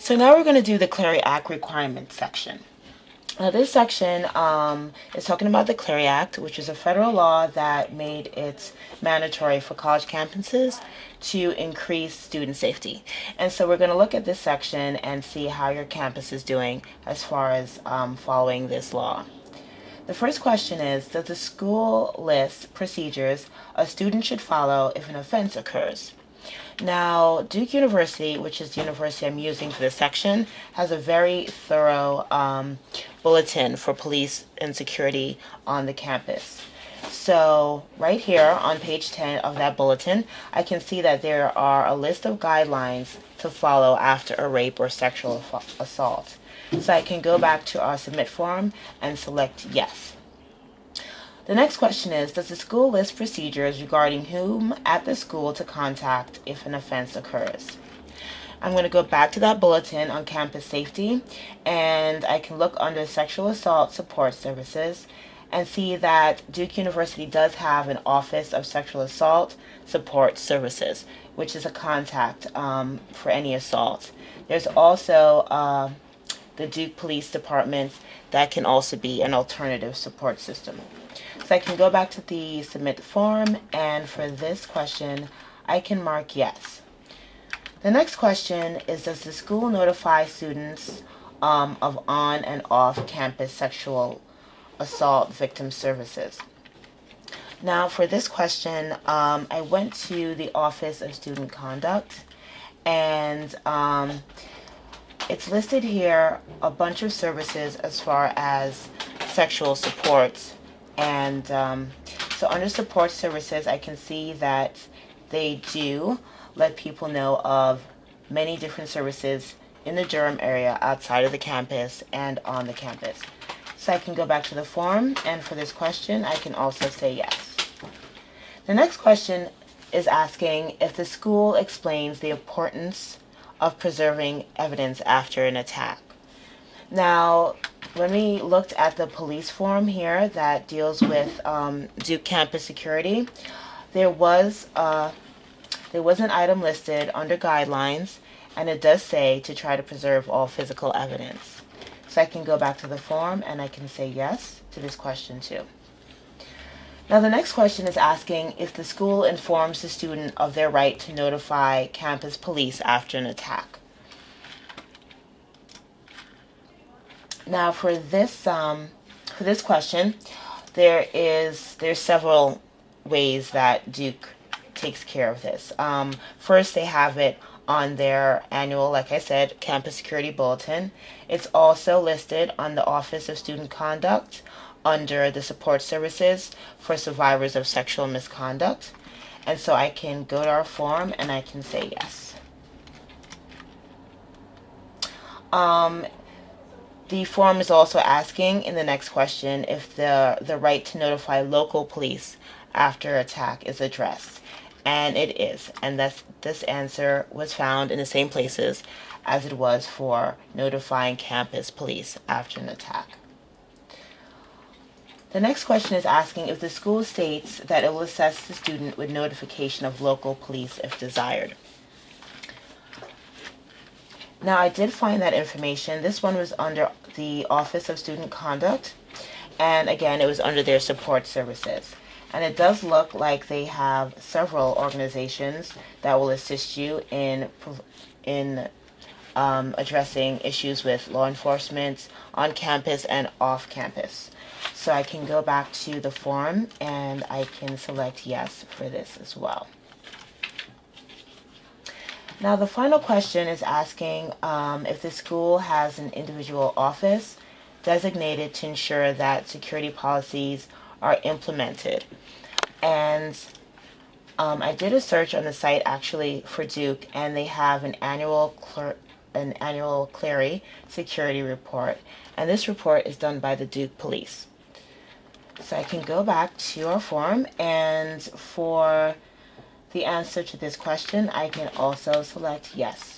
So now we're going to do the Clery Act requirements section. Now this section is talking about the Clery Act, which is a federal law that made it mandatory for college campuses to increase student safety. And so we're going to look at this section and see how your campus is doing as far as following this law. The first question is, does the school list procedures a student should follow if an offense occurs? Now, Duke University, which is the university I'm using for this section, has a very thorough bulletin for police and security on the campus. So right here on page 10 of that bulletin, I can see that there are a list of guidelines to follow after a rape or sexual assault. So I can go back to our submit form and select yes. The next question is, does the school list procedures regarding whom at the school to contact if an offense occurs? I'm going to go back to that bulletin on campus safety, and I can look under sexual assault support services and see that Duke University does have an Office of Sexual Assault Support Services, which is a contact for any assault. There's also the Duke Police Department that can also be an alternative support system. So I can go back to the submit form, and for this question, I can mark yes. The next question is, does the school notify students of on and off campus sexual assault victim services? Now for this question, I went to the Office of Student Conduct, and it's listed here a bunch of services as far as sexual support. And so under support services, I can see that they do let people know of many different services in the Durham area, outside of the campus and on the campus. So I can go back to the form, and for this question, I can also say yes. The next question is asking if the school explains the importance of preserving evidence after an attack. Now, when we looked at the police form here that deals with Duke campus security, there was an item listed under guidelines, and it does say to try to preserve all physical evidence. So I can go back to the form and I can say yes to this question too. Now the next question is asking if the school informs the student of their right to notify campus police after an attack. Now for this question, there's several ways that Duke takes care of this. First, they have it on their annual, like I said, campus security bulletin. It's also listed on the Office of Student Conduct under the support services for survivors of sexual misconduct. And so I can go to our form and I can say yes. The form is also asking in the next question if the right to notify local police after attack is addressed. And it is. And this answer was found in the same places as it was for notifying campus police after an attack. The next question is asking if the school states that it will assess the student with notification of local police if desired. Now, I did find that information. This one was under the Office of Student Conduct, and again, it was under their support services. And it does look like they have several organizations that will assist you in addressing issues with law enforcement on campus and off campus. So I can go back to the form and I can select yes for this as well. Now the final question is asking if the school has an individual office designated to ensure that security policies are implemented. And I did a search on the site actually for Duke, and they have an annual Clery security report, and this report is done by the Duke Police. So I can go back to our form, and for the answer to this question, I can also select yes.